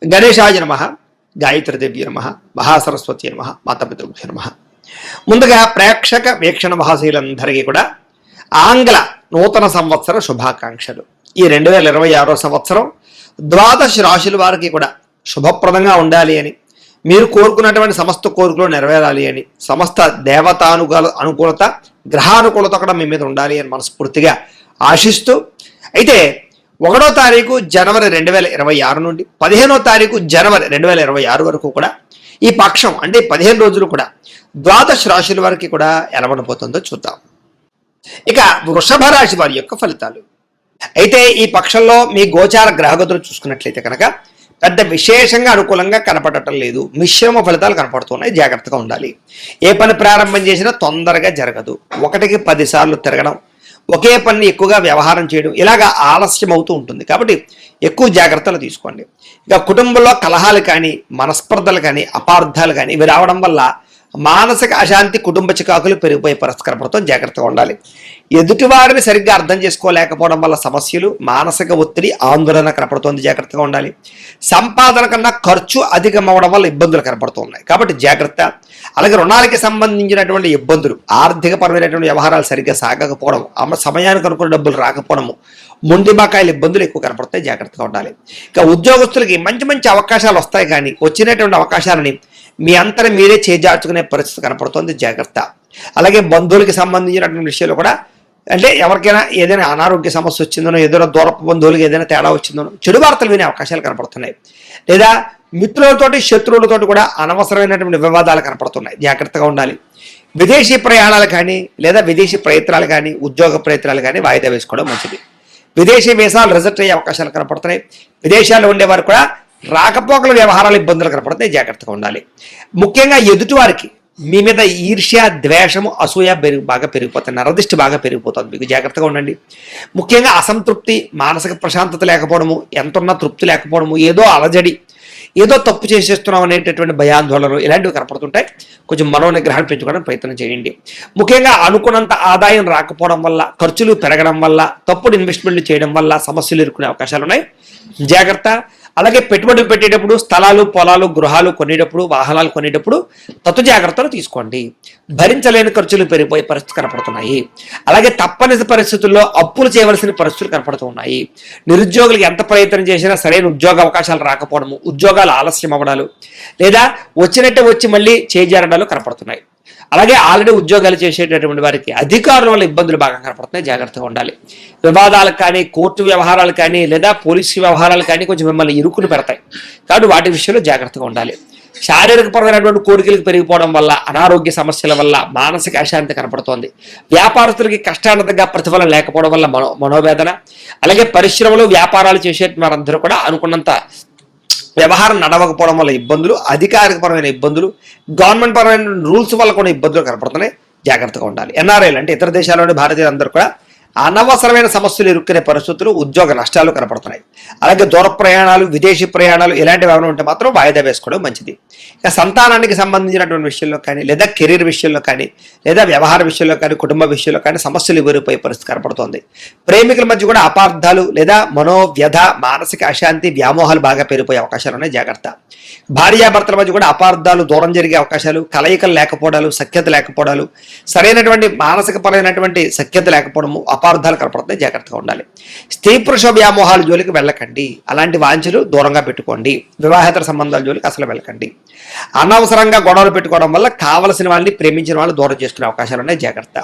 గణేశాయ నమః, గాయత్రీదేవ్య నమః, మహాసరస్వతి నమః, మాతాపితృభ్యో నమః. ముందుగా ప్రేక్షక వీక్షణ మహాశీలందరికీ కూడా ఆంగ్ల నూతన సంవత్సర శుభాకాంక్షలు. ఈ 2026 సంవత్సరం ద్వాదశ రాశుల వారికి కూడా శుభప్రదంగా ఉండాలి అని, మీరు కోరుకున్నటువంటి సమస్త కోరికలు నెరవేరాలి అని, సమస్త అనుకూలత గ్రహానుకూలత కూడా మీ మీద ఉండాలి అని మనస్ఫూర్తిగా ఆశిస్తూ, అయితే 1వ తారీఖు జనవరి 2026 నుండి 15వ తారీఖు జనవరి 2026 వరకు కూడా ఈ పక్షం అంటే 15 రోజులు కూడా ద్వాదశ రాశుల వారికి కూడా ఎలా ఉండబోతుందో చూద్దాం. ఇక వృషభ రాశి వారి యొక్క ఫలితాలు. అయితే ఈ పక్షంలో మీ గోచార గ్రహగతులు చూసుకున్నట్లయితే కనుక పెద్ద విశేషంగా అనుకూలంగా కనపడటం లేదు. మిశ్రమ ఫలితాలు కనపడుతున్నాయి. జాగ్రత్తగా ఉండాలి. ఏ పని ప్రారంభం చేసినా తొందరగా జరగదు. 1కి 10 సార్లు తిరగడం, ఒకే పని ఎక్కువగా వ్యవహారం చేయడం ఇలాగా ఆలస్యం అవుతూ ఉంటుంది. కాబట్టి ఎక్కువ జాగ్రత్తలు తీసుకోండి. ఇక కుటుంబంలో కలహాలు కానీ, మనస్పర్ధలు కానీ, అపార్థాలు కానీ ఇవి రావడం వల్ల మానసిక అశాంతి, కుటుంబ చికాకులు పెరిగిపోయే పరిస్థితి కనపడతాం. జాగ్రత్తగా ఉండాలి. ఎదుటివారిని సరిగ్గా అర్థం చేసుకోలేకపోవడం వల్ల సమస్యలు, మానసిక ఒత్తిడి, ఆందోళన కనపడుతోంది. జాగ్రత్తగా ఉండాలి. సంపాదన కన్నా ఖర్చు అధికం అవ్వడం వల్ల ఇబ్బందులు కనపడుతున్నాయి. కాబట్టి జాగ్రత్త. అలాగే రుణాలకి సంబంధించినటువంటి ఇబ్బందులు, ఆర్థికపరమైనటువంటి వ్యవహారాలు సరిగ్గా సాగకపోవడం, సమయానికి అనుకున్న డబ్బులు రాకపోవడము, మొండి బకాయిల ఇబ్బందులు ఎక్కువ కనపడతాయి. జాగ్రత్తగా ఉండాలి. ఇక ఉద్యోగస్తులకి మంచి మంచి అవకాశాలు వస్తాయి, కానీ వచ్చినటువంటి అవకాశాలని మీ అంతటా మీరే చేజార్చుకునే పరిస్థితి కనపడుతుంది. జాగ్రత్త. అలాగే బంధువులకి సంబంధించినటువంటి విషయాలు కూడా, అంటే ఎవరికైనా ఏదైనా అనారోగ్య సమస్య వచ్చిందనో, ఏదైనా దూరపు బంధువులకి ఏదైనా తేడా వచ్చిందనో చెడు వార్తలు వినే అవకాశాలు కనపడుతున్నాయి. లేదా మిత్రులతోటి, శత్రువులతోటి కూడా అనవసరమైనటువంటి వివాదాలు కనపడుతున్నాయి. జాగ్రత్తగా ఉండాలి. విదేశీ ప్రయాణాలు కానీ, లేదా విదేశీ ప్రయత్నాలు కానీ, ఉద్యోగ ప్రయత్నాలు కానీ వాయిదా వేసుకోవడం మంచిది. విదేశీ వీసాలు రిజెక్ట్ అయ్యే అవకాశాలు కనపడుతున్నాయి. విదేశాల్లో ఉండేవారు కూడా రాకపోకల వ్యవహారాలు ఇబ్బందులు కనపడుతున్నాయి. జాగ్రత్తగా ఉండాలి. ముఖ్యంగా ఎదుటివారికి మీ మీద ఈర్ష్య, ద్వేషము, అసూయ బాగా పెరిగిపోతాయి. నరదిష్టి బాగా పెరిగిపోతుంది. మీకు జాగ్రత్తగా ఉండండి. ముఖ్యంగా అసంతృప్తి, మానసిక ప్రశాంతత లేకపోవడము, ఎంతున్నా తృప్తి లేకపోవడము, ఏదో అలజడి, ఏదో తప్పు చేసేస్తున్నాం అనేటటువంటి భయాందోళనలు ఇలాంటివి కనపడుతుంటాయి. కొంచెం మనోనిగ్రహాన్ని పెంచుకోవడానికి ప్రయత్నం చేయండి. ముఖ్యంగా అనుకున్నంత ఆదాయం రాకపోవడం వల్ల, ఖర్చులు పెరగడం వల్ల, తప్పుడు ఇన్వెస్ట్మెంట్లు చేయడం వల్ల సమస్యలు ఎదుర్కొనే అవకాశాలు ఉన్నాయి. జాగ్రత్త. అలాగే పెట్టుబడులు పెట్టేటప్పుడు, స్థలాలు, పొలాలు, గృహాలు కొనేటప్పుడు, వాహనాలు కొనేటప్పుడు తత్తు జాగ్రత్తలు తీసుకోండి. భరించలేని ఖర్చులు పెరిగిపోయే పరిస్థితులు కనపడుతున్నాయి. అలాగే తప్పనిసరి పరిస్థితుల్లో అప్పులు చేయవలసిన పరిస్థితులు కనపడుతున్నాయి. నిరుద్యోగులకు ఎంత ప్రయత్నం చేసినా సరైన ఉద్యోగ అవకాశాలు రాకపోవడము, ఉద్యోగాలు ఆలస్యం అవ్వడాలు, లేదా వచ్చినట్టే వచ్చి మళ్ళీ చేజారడాలు కనపడుతున్నాయి. అలాగే ఆల్రెడీ ఉద్యోగాలు చేసేటటువంటి వారికి అధికారుల వల్ల ఇబ్బందులు బాగా కనపడుతున్నాయి. జాగ్రత్తగా ఉండాలి. వివాదాలు కానీ, కోర్టు వ్యవహారాలు కానీ, లేదా పోలీసు వ్యవహారాలు కానీ కొంచెం మిమ్మల్ని ఇరుకులు పెడతాయి. కాబట్టి వాటి విషయంలో జాగ్రత్తగా ఉండాలి. శారీరకపరమైనటువంటి కోరికలకు పెరిగిపోవడం వల్ల, అనారోగ్య సమస్యల వల్ల మానసిక అశాంతి కనపడుతోంది. వ్యాపారస్తులకి కష్టానంతగా ప్రతిఫలం లేకపోవడం వల్ల మనోవేదన. అలాగే పరిశ్రమలు, వ్యాపారాలు చేసే వారందరూ కూడా అనుకున్నంత వ్యవహారం నడవకపోవడం వల్ల ఇబ్బందులు, అధికారికపరమైన ఇబ్బందులు, గవర్నమెంట్ పరమైన రూల్స్ వల్ల కూడా ఇబ్బందులు కనపడుతున్నాయి. జాగ్రత్తగా ఉండాలి. ఎన్ఆర్ఐలు అంటే ఇతర దేశాల్లోని భారతీయులందరూ కూడా అనవసరమైన సమస్యలు ఇరుక్కునే పరిస్థితులు, ఉద్యోగ నష్టాలు కనపడుతున్నాయి. అలాగే దూర ప్రయాణాలు, విదేశీ ప్రయాణాలు ఇలాంటివి ఏమైనా ఉంటే మాత్రం వాయిదా వేసుకోవడం మంచిది. ఇక సంతానానికి సంబంధించినటువంటి విషయంలో కానీ, లేదా కెరీర్ విషయంలో కానీ, లేదా వ్యవహార విషయంలో కానీ, కుటుంబ విషయంలో కానీ సమస్యలు ఎదురైపోయే పరిస్థితి కనపడుతోంది. ప్రేమికుల మధ్య కూడా అపార్థాలు, లేదా మనోవ్యధ, మానసిక అశాంతి, వ్యామోహాలు బాగా పెరిగిపోయే అవకాశాలు ఉన్నాయి. జాగ్రత్త. భార్యాభర్తల మధ్య కూడా అపార్థాలు, దూరం జరిగే అవకాశాలు, కలయికలు లేకపోవడాలు, సఖ్యత లేకపోవడాలు, సరైనటువంటి మానసిక పరమైనటువంటి సఖ్యత లేకపోవడము, అపార్థాలు కనపడుతున్నాయి. జాగ్రత్తగా ఉండాలి. స్త్రీ పురుష వ్యామోహాల జోలికి వెళ్ళకండి. అలాంటి వాంఛలు దూరంగా పెట్టుకోండి. వివాహేతర సంబంధాల జోలికి అసలు వెళ్ళకండి. అనవసరంగా గొడవలు పెట్టుకోవడం వల్ల కావలసిన వాళ్ళని, ప్రేమించిన వాళ్ళని దూరం చేసుకునే అవకాశాలు ఉన్నాయి. జాగ్రత్త.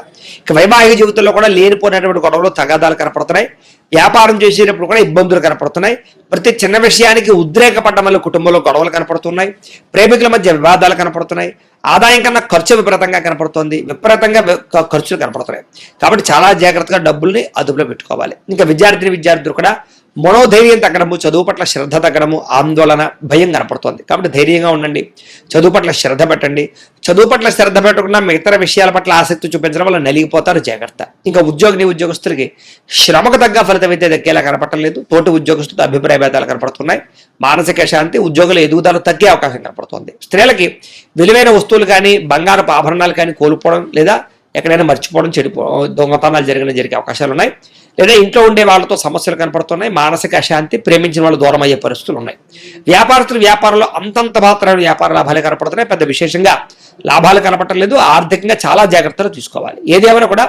ఇక వైవాహిక జీవితంలో కూడా లేనిపోయినటువంటి గొడవలు, తగాదాలు కనపడుతున్నాయి. వ్యాపారం చేసేటప్పుడు కూడా ఇబ్బందులు కనపడుతున్నాయి. ప్రతి చిన్న విషయానికి ఉద్రేకపడ్డం వల్ల కుటుంబంలో గొడవలు కనపడుతున్నాయి. ప్రేమికుల మధ్య వివాదాలు కనపడుతున్నాయి. ఆదాయం కన్నా ఖర్చు విపరీతంగా కనపడుతుంది. విపరీతంగా ఖర్చులు కనపడుతున్నాయి. కాబట్టి చాలా జాగ్రత్తగా డబ్బుల్ని అదుపులో పెట్టుకోవాలి. ఇంకా విద్యార్థులు కూడా మనోధైర్యం తగ్గడము, చదువు పట్ల శ్రద్ధ తగ్గడము, ఆందోళన, భయం కనపడుతుంది. కాబట్టి ధైర్యంగా ఉండండి. చదువు పట్ల శ్రద్ధ పెట్టండి. చదువు పట్ల శ్రద్ధ పెట్టకుండా ఇతర విషయాల పట్ల ఆసక్తి చూపించడం వల్ల నలిగిపోతారు. జాగ్రత్త. ఇంకా ఉద్యోగస్తులకి శ్రమకు తగ్గ ఫలితం అయితే దక్కేలా కనపడటం లేదు. తోటి ఉద్యోగస్తులతో అభిప్రాయ భేదాలు కనపడుతున్నాయి. మానసిక శాంతి, ఉద్యోగుల ఎదుగుదల తగ్గే అవకాశం కనపడుతుంది. స్త్రీలకి విలువైన వస్తువులు కానీ, బంగారపు ఆభరణాలు కానీ కోల్పోవడం, లేదా ఎక్కడైనా మర్చిపోవడం, దొంగతనాలు జరిగే అవకాశాలు ఉన్నాయి. లేదా ఇంట్లో ఉండే వాళ్ళతో సమస్యలు కనపడుతున్నాయి, మానసిక అశాంతి, ప్రేమించిన వాళ్ళు దూరం అయ్యే పరిస్థితులు ఉన్నాయి. వ్యాపారస్తులు వ్యాపారంలో అంతంత మాత్రమే వ్యాపార లాభాలు కనపడుతున్నాయి, పెద్ద విశేషంగా లాభాలు కనపడలేదు. ఆర్థికంగా చాలా జాగ్రత్తలు తీసుకోవాలి. ఏదేమైనా కూడా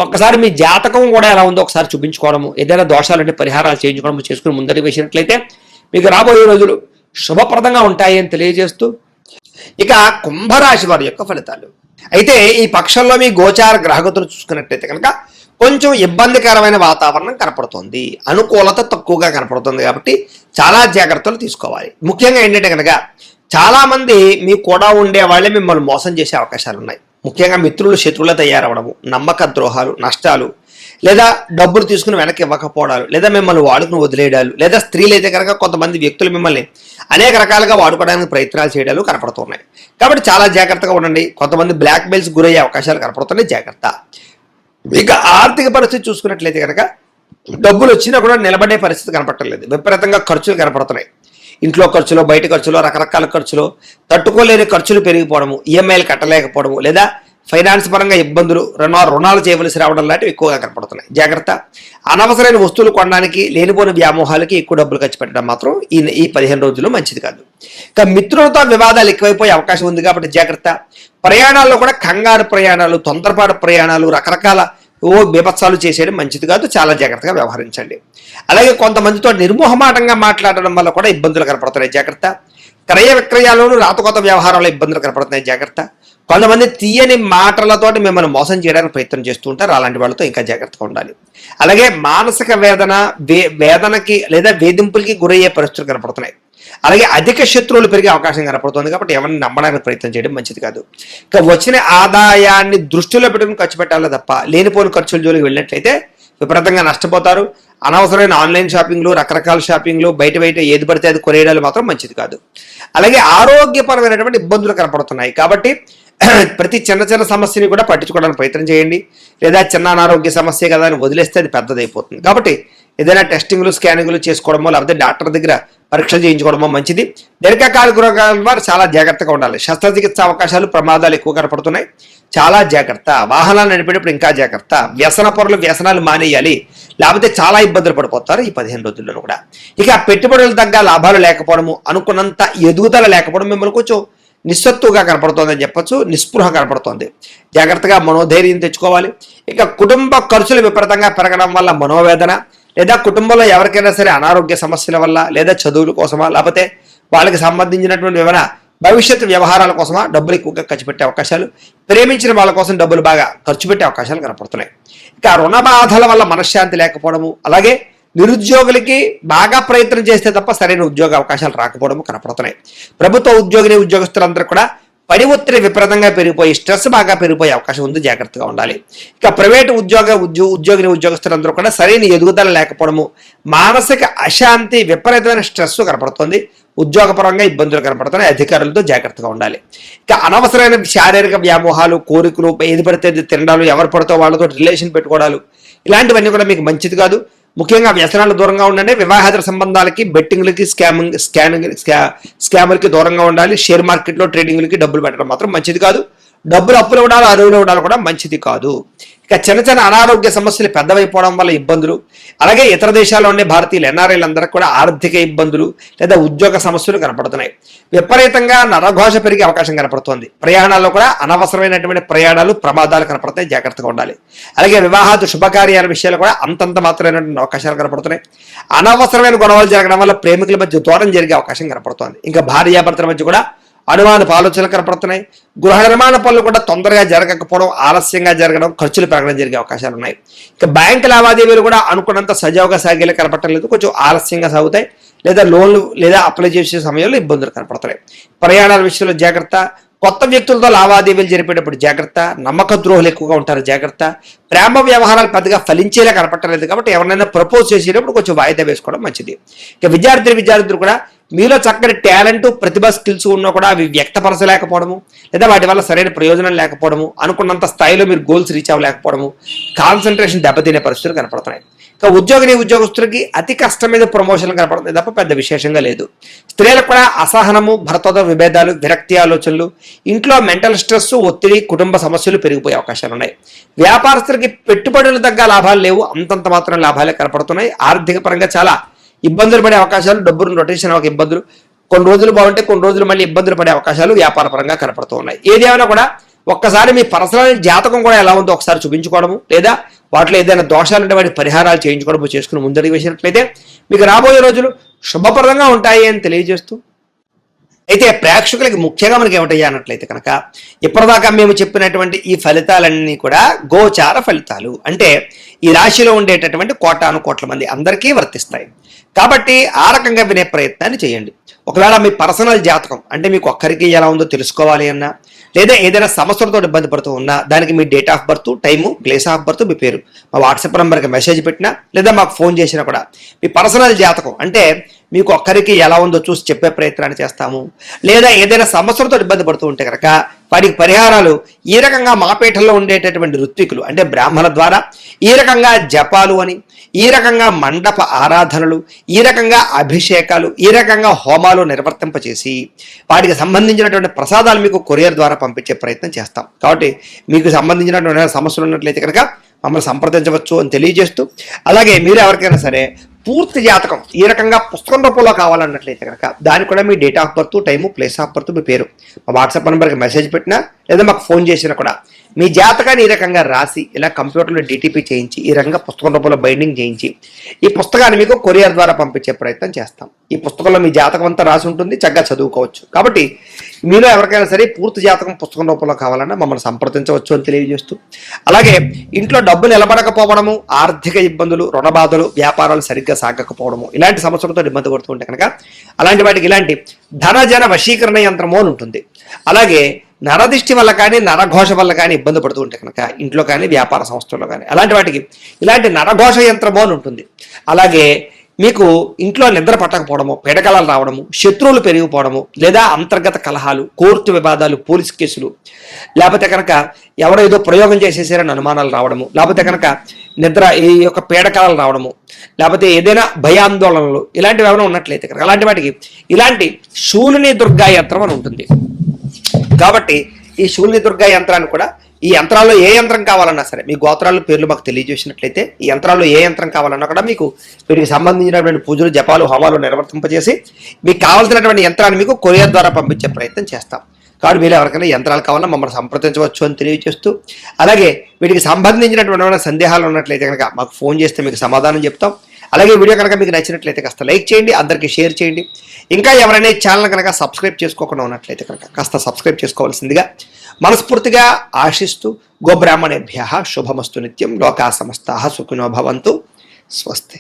ఒక్కసారి మీ జాతకం కూడా ఎలా ఉందో ఒకసారి చూపించుకోవడము, ఏదైనా దోషాలంటే పరిహారాలు చేయించుకోవడం చేసుకుని ముందరికి వేసినట్లయితే మీకు రాబోయే రోజులు శుభప్రదంగా ఉంటాయి అని తెలియజేస్తూ, ఇక కుంభరాశి వారి యొక్క ఫలితాలు. అయితే ఈ పక్షంలో మీ గోచార గ్రహగతులు చూసుకున్నట్లయితే కనుక కొంచెం ఇబ్బందికరమైన వాతావరణం కనపడుతుంది, అనుకూలత తక్కువగా కనపడుతుంది. కాబట్టి చాలా జాగ్రత్తలు తీసుకోవాలి. ముఖ్యంగా ఏంటంటే కనుక చాలా మంది మీ కూడా ఉండే వాళ్ళే మిమ్మల్ని మోసం చేసే అవకాశాలు ఉన్నాయి. ముఖ్యంగా మిత్రులు శత్రువులు తయారవడము, నమ్మక ద్రోహాలు, నష్టాలు, లేదా డబ్బులు తీసుకుని వెనక్కి ఇవ్వకపోవడాలు, లేదా మిమ్మల్ని వాడుకుని వదిలేయడాలు, లేదా స్త్రీలు అయితే కనుక కొంతమంది వ్యక్తులు మిమ్మల్ని అనేక రకాలుగా వాడుకోవడానికి ప్రయత్నాలు చేయడాలు కనపడుతున్నాయి. కాబట్టి చాలా జాగ్రత్తగా ఉండండి. కొంతమంది బ్లాక్ మెయిల్స్ గురయ్యే అవకాశాలు కనపడుతున్నాయి, జాగ్రత్త. ఇక ఆర్థిక పరిస్థితి చూసుకున్నట్లయితే కనుక డబ్బులు వచ్చినా కూడా నిలబడే పరిస్థితి కనపడలేదు, విపరీతంగా ఖర్చులు కనపడుతున్నాయి. ఇంట్లో ఖర్చులు, బయట ఖర్చులు, రకరకాల ఖర్చులు, తట్టుకోలేని ఖర్చులు పెరిగిపోవడము, ఈఎంఐలు కట్టలేకపోవడము, లేదా ఫైనాన్స్ పరంగా ఇబ్బందులు, రుణాలు చేయవలసి రావడం లాంటివి ఎక్కువగా కనపడుతున్నాయి, జాగ్రత్త. అనవసరమైన వస్తువులు కొనడానికి, లేనిపోని వ్యామోహాలకి ఎక్కువ డబ్బులు ఖర్చు పెట్టడం మాత్రం ఈ 15 రోజుల్లో మంచిది కాదు. ఇక మిత్రులతో వివాదాలు ఎక్కువైపోయే అవకాశం ఉంది, కాబట్టి జాగ్రత్త. ప్రయాణాల్లో కూడా కంగారు ప్రయాణాలు, తొందరపాటు ప్రయాణాలు, రకరకాల బీభత్సాలు చేసేయడం మంచిది కాదు, చాలా జాగ్రత్తగా వ్యవహరించండి. అలాగే కొంతమందితో నిర్మోహమాటంగా మాట్లాడడం వల్ల కూడా ఇబ్బందులు కనపడుతున్నాయి, జాగ్రత్త. క్రయ విక్రయాల్లోనూ రాతకొత వ్యవహారాల్లో ఇబ్బందులు కనపడుతున్నాయి, జాగ్రత్త. కొంతమంది తీయని మాటలతోటి మిమ్మల్ని మోసం చేయడానికి ప్రయత్నం చేస్తూ ఉంటారు, అలాంటి వాళ్ళతో ఇంకా జాగ్రత్తగా ఉండాలి. అలాగే మానసిక వేదనకి లేదా వేధింపులకి గురయ్యే పరిస్థితులు కనపడుతున్నాయి. అలాగే అధిక శత్రువులు పెరిగే అవకాశం కనపడుతుంది, కాబట్టి ఎవరిని నమ్మడానికి ప్రయత్నం చేయడం మంచిది కాదు. ఇక వచ్చిన ఆదాయాన్ని దృష్టిలో పెట్టుకుని ఖర్చు పెట్టాలి తప్ప లేనిపోని ఖర్చుల జోలికి వెళ్ళినట్లయితే విపరీతంగా నష్టపోతారు. అనవసరమైన ఆన్లైన్ షాపింగ్లు, రకరకాల షాపింగ్లు, బయట ఏది పడితే అది కొనేయడాలు మాత్రం మంచిది కాదు. అలాగే ఆరోగ్యపరమైనటువంటి ఇబ్బందులు కనపడుతున్నాయి, కాబట్టి ప్రతి చిన్న సమస్యని కూడా పట్టించుకోవడానికి ప్రయత్నం చేయండి. లేదా చిన్న అనారోగ్య సమస్య కదా అని వదిలేస్తే అది పెద్దదైపోతుంది. కాబట్టి ఏదైనా టెస్టింగ్లు, స్కానింగ్లు చేసుకోవడమో, లేకపోతే డాక్టర్ దగ్గర పరీక్షలు చేయించుకోవడమో మంచిది. దీర్ఘకాలిక రోగాల వారు చాలా జాగ్రత్తగా ఉండాలి. శస్త్రచికిత్స అవకాశాలు, ప్రమాదాలు ఎక్కువ కనపడుతున్నాయి, చాలా జాగ్రత్త. వాహనాలు నడిపేటప్పుడు ఇంకా జాగ్రత్త. వ్యసన పరులు వ్యసనాలు మానేయాలి, లేకపోతే చాలా ఇబ్బందులు పడిపోతారు ఈ 15 రోజుల్లో కూడా. ఇక పెట్టుబడులు తగ్గ లాభాలు లేకపోవడము, అనుకున్నంత ఎదుగుదల లేకపోవడం మిమ్మల్ని కొంచెం నిస్సత్తుగా కనపడుతోందని చెప్పచ్చు, నిస్పృహ కనపడుతోంది, జాగ్రత్తగా మనోధైర్యం తెచ్చుకోవాలి. ఇక కుటుంబ ఖర్చులు విపరీతంగా పెరగడం వల్ల మనోవేదన, లేదా కుటుంబంలో ఎవరికైనా సరే అనారోగ్య సమస్యల వల్ల, లేదా చదువుల కోసమా, లేకపోతే వాళ్ళకి సంబంధించినటువంటి ఏమైనా భవిష్యత్తు వ్యవహారాల కోసమా డబ్బులు ఎక్కువగా ఖర్చు పెట్టే అవకాశాలు, ప్రేమించిన వాళ్ళ కోసం డబ్బులు బాగా ఖర్చు పెట్టే అవకాశాలు కనపడుతున్నాయి. ఇక రుణ బాధల వల్ల మనశ్శాంతి లేకపోవడము, అలాగే నిరుద్యోగులకి బాగా ప్రయత్నం చేస్తే తప్ప సరైన ఉద్యోగ అవకాశాలు రాకపోవడము కనపడుతున్నాయి. ప్రభుత్వ ఉద్యోగస్తులందరూ కూడా పని ఒత్తిడి విపరీతంగా పెరిగిపోయి స్ట్రెస్ బాగా పెరిగిపోయే అవకాశం ఉంది, జాగ్రత్తగా ఉండాలి. ఇక ప్రైవేటు ఉద్యోగస్తులందరూ కూడా సరైన ఎదుగుదల లేకపోవడము, మానసిక అశాంతి, విపరీతమైన స్ట్రెస్ కనపడుతుంది, ఉద్యోగపరంగా ఇబ్బందులు కనపడుతున్నాయి, అధికారులతో జాగ్రత్తగా ఉండాలి. ఇక అనవసరమైన శారీరక వ్యామోహాలు, కోరికలు, ఏది పడితే తినడాలు, ఎవరు పడితే వాళ్ళతో రిలేషన్ పెట్టుకోవడాలు, ఇలాంటివన్నీ కూడా మీకు మంచిది కాదు. ముఖ్యంగా వ్యసనాలు దూరంగా ఉండండి. వివాహేతర సంబంధాలకి, బెట్టింగ్లకి, స్కామర్కి దూరంగా ఉండాలి. షేర్ మార్కెట్లో ట్రేడింగ్లకి డబ్బులు పెట్టడం మాత్రం మంచిది కాదు. డబ్బులు అప్పులు ఇవ్వడాలు, అరువులు ఇవ్వడాలు కూడా మంచిది కాదు. ఇక చిన్న అనారోగ్య సమస్యలు పెద్దవైపోవడం వల్ల ఇబ్బందులు, అలాగే ఇతర దేశాల్లో ఉండే భారతీయులు ఎన్ఆర్ఐలందరికీ కూడా ఆర్థిక ఇబ్బందులు లేదా ఉద్యోగ సమస్యలు కనపడుతున్నాయి. విపరీతంగా నరఘోష పెరిగే అవకాశం కనపడుతోంది. ప్రయాణాల్లో కూడా అనవసరమైనటువంటి ప్రయాణాలు, ప్రమాదాలు కనపడతాయి, జాగ్రత్తగా ఉండాలి. అలాగే వివాహాలు, శుభకార్యాల విషయాలు కూడా అంతంత మాత్రమైనటువంటి అవకాశాలు కనపడుతున్నాయి. అనవసరమైన గొడవలు జరగడం వల్ల ప్రేమికుల మధ్య దూరం జరిగే అవకాశం కనపడుతోంది. ఇంకా భార్యాభర్తల మధ్య కూడా అనుమానపు ఆలోచనలు కనపడుతున్నాయి. గృహ నిర్మాణ పనులు కూడా తొందరగా జరగకపోవడం, ఆలస్యంగా జరగడం, ఖర్చులు పెరగడం జరిగే అవకాశాలు ఉన్నాయి. ఇక బ్యాంకు లావాదేవీలు కూడా అనుకున్నంత సజావుగా సాగేలా కనపడలేదు, కొంచెం ఆలస్యంగా సాగుతాయి, లేదా లోన్లు లేదా అప్లై చేసే సమయంలో ఇబ్బందులు కనపడుతున్నాయి. ప్రయాణాల విషయంలో జాగ్రత్త. కొత్త వ్యక్తులతో లావాదేవీలు జరిపేటప్పుడు జాగ్రత్త. నమ్మక ద్రోహులు ఎక్కువగా ఉంటారు, జాగ్రత్త. ప్రేమ వ్యవహారాలు పెద్దగా ఫలించేలా కనపడలేదు, కాబట్టి ఎవరైనా ప్రపోజ్ చేసేటప్పుడు కొంచెం వాయిదా వేసుకోవడం మంచిది. ఇక విద్యార్థులు కూడా మీలో చక్కని టాలెంట్, ప్రతిభ, స్కిల్స్ ఉన్నా కూడా అవి వ్యక్తపరచలేకపోవడము, లేదా వాటి వల్ల సరైన ప్రయోజనం లేకపోవడము, అనుకున్నంత స్థాయిలో మీరు గోల్స్ రీచ్ అవ్వలేకపోవడము, కాన్సన్ట్రేషన్ దెబ్బతినే పరిస్థితులు కనపడుతున్నాయి. ఇక ఉద్యోగస్తులకి అతి కష్టం మీద ప్రమోషన్లు కనపడుతుంది తప్ప పెద్ద విశేషంగా లేదు. స్త్రీలకు కూడా అసహనము, భర్తతో విభేదాలు, విరక్తి ఆలోచనలు, ఇంట్లో మెంటల్ స్ట్రెస్, ఒత్తిడి, కుటుంబ సమస్యలు పెరిగిపోయే అవకాశాలు ఉన్నాయి. వ్యాపారస్తులకి పెట్టుబడులు తగ్గ లాభాలు లేవు, అంతంత మాత్రం లాభాలే కనపడుతున్నాయి. ఆర్థిక పరంగా చాలా ఇబ్బందులు పడే అవకాశాలు, డబ్బులు రొటేషన్ ఒక ఇబ్బందులు, కొన్ని రోజులు బాగుంటే కొన్ని రోజులు మళ్ళీ ఇబ్బందులు పడే అవకాశాలు వ్యాపార పరంగా కనపడుతూ ఉన్నాయి. ఏదేమైనా కూడా ఒక్కసారి మీ పర్సనల్ జాతకం కూడా ఎలా ఉందో ఒకసారి చూపించుకోవడము, లేదా వాటిలో ఏదైనా దోషాలు ఉంటే వాటి పరిహారాలు చేయించుకోవడము చేసుకుని ముందరికి వేసినట్లయితే మీకు రాబోయే రోజులు శుభప్రదంగా ఉంటాయి అని తెలియజేస్తూ, అయితే ప్రేక్షకులకి ముఖ్యంగా మనకి ఏమిటయ్యా అన్నట్లయితే కనుక ఇప్పటిదాకా మేము చెప్పినటువంటి ఈ ఫలితాలన్నీ కూడా గోచార ఫలితాలు, అంటే ఈ రాశిలో ఉండేటటువంటి కోటాను కోట్ల మంది అందరికీ వర్తిస్తాయి. కాబట్టి ఆ రకంగా వినే ప్రయత్నాన్ని చేయండి. ఒకవేళ మీ పర్సనల్ జాతకం అంటే మీకు ఒక్కరికి ఎలా ఉందో తెలుసుకోవాలి అన్నా, లేదా ఏదైనా సమస్యలతో ఇబ్బంది పడుతూ ఉన్నా, దానికి మీ date of birth, time, place of birth, మీ పేరు మా వాట్సాప్ నెంబర్కి మెసేజ్ పెట్టినా, లేదా మాకు ఫోన్ చేసినా కూడా మీ పర్సనల్ జాతకం అంటే మీకు ఒక్కరికి ఎలా ఉందో చూసి చెప్పే ప్రయత్నాన్ని చేస్తాము. లేదా ఏదైనా సమస్యలతో ఇబ్బంది పడుతూ ఉంటే కనుక వాటికి పరిహారాలు ఈ రకంగా మా పీఠంలో ఉండేటటువంటి ఋత్వికులు అంటే బ్రాహ్మణ ద్వారా ఈ రకంగా జపాలు అని, ఈ రకంగా మండప ఆరాధనలు, ఈ రకంగా అభిషేకాలు, ఈ రకంగా హోమాలు నిర్వర్తింపచేసి వాటికి సంబంధించినటువంటి ప్రసాదాలు మీకు కొరియర్ ద్వారా పంపించే ప్రయత్నం చేస్తాం. కాబట్టి మీకు సంబంధించినటువంటి సమస్యలు ఉన్నట్లయితే కనుక మమ్మల్ని సంప్రదించవచ్చు అని తెలియజేస్తూ, అలాగే మీరు ఎవరికైనా సరే పూర్తి జాతకం ఈ రకంగా పుస్తకం రూపంలో కావాలన్నట్లయితే కనుక దానికి కూడా మీ date of birth, time, place of birth, మీ పేరు మా వాట్సాప్ నెంబర్కి మెసేజ్ పెట్టినా, లేదా మాకు ఫోన్ చేసినా కూడా మీ జాతకాన్ని ఈ రకంగా రాసి ఇలా కంప్యూటర్లో డిటిపి చేయించి ఈ రకంగా పుస్తకం రూపంలో బైండింగ్ చేయించి ఈ పుస్తకాన్ని మీకు కొరియర్ ద్వారా పంపించే ప్రయత్నం చేస్తాం. ఈ పుస్తకంలో మీ జాతకం అంతా రాసి ఉంటుంది, చక్కగా చదువుకోవచ్చు. కాబట్టి మీలో ఎవరికైనా సరే పూర్తి జాతకం పుస్తకం రూపంలో కావాలన్నా మమ్మల్ని సంప్రదించవచ్చు అని తెలియజేస్తూ, అలాగే ఇంట్లో డబ్బు నిలబడకపోవడము, ఆర్థిక ఇబ్బందులు, రుణ బాధలు, వ్యాపారాలు సరిగ్గా సాగకపోవడము, ఇలాంటి సమస్యలతో ఇబ్బంది పడుతుంటే కనుక అలాంటి వాటికి ఇలాంటి ధనజన వశీకరణ యంత్రము అని ఉంటుంది. అలాగే నరదిష్టి వల్ల కానీ, నరఘోష వల్ల కానీ ఇబ్బంది పడుతూ ఉంటే కనుక ఇంట్లో కానీ, వ్యాపార సంస్థల్లో కానీ అలాంటి వాటికి ఇలాంటి నరఘోష యంత్రము అని ఉంటుంది. అలాగే మీకు ఇంట్లో నిద్ర పట్టకపోవడము, పీడకలాలు రావడము, శత్రువులు పెరిగిపోవడము, లేదా అంతర్గత కలహాలు, కోర్టు వివాదాలు, పోలీస్ కేసులు, లేకపోతే కనుక ఎవరో ఏదో ప్రయోగం చేసేసారని అనుమానాలు రావడము, లేకపోతే కనుక నిద్ర ఈ యొక్క పీడకలాలు రావడము, లేకపోతే ఏదైనా భయాందోళనలు ఇలాంటివి ఏమైనా ఉన్నట్లయితే కనుక అలాంటి వాటికి ఇలాంటి శూలిని దుర్గా యంత్రం అని ఉంటుంది. కాబట్టి ఈ శూలిని దుర్గా యంత్రాన్ని కూడా ఈ యంత్రాల్లో ఏ యంత్రం కావాలన్నా సరే మీ గోత్రాల పేర్లు మాకు తెలియజేసినట్లయితే ఈ యంత్రాల్లో ఏ యంత్రం కావాలన్నా కూడా మీకు వీటికి సంబంధించినటువంటి పూజలు, జపాలు, హోమాలు నిర్వర్తింపజేసి మీకు కావాల్సినటువంటి యంత్రాన్ని మీకు కొరియర్ ద్వారా పంపించే ప్రయత్నం చేస్తాం. కాబట్టి మీరు ఎవరికైనా యంత్రాలు కావాలన్నా మమ్మల్ని సంప్రదించవచ్చు అని తెలియజేస్తూ, అలాగే వీటికి సంబంధించినటువంటి సందేహాలు ఉన్నట్లయితే కనుక మాకు ఫోన్ చేస్తే మీకు సమాధానం చెప్తాం. అలాగే వీడియో కనుక మీకు నచ్చినట్లయితే కాస్త లైక్ చేయండి, అందరికీ షేర్ చేయండి. ఇంకా ఎవరైనా ఛానల్ కనుక సబ్స్క్రైబ్ చేసుకోకుండా ఉన్నట్లయితే కనుక కాస్త సబ్స్క్రైబ్ చేసుకోవాల్సిందిగా మనస్ఫూర్తిగా ఆశిస్తూ, గోబ్రాహ్మణేభ్యః శుభమస్తు నిత్యం, లోకా సమస్తాః సుఖినో భవంతు, స్వస్తి.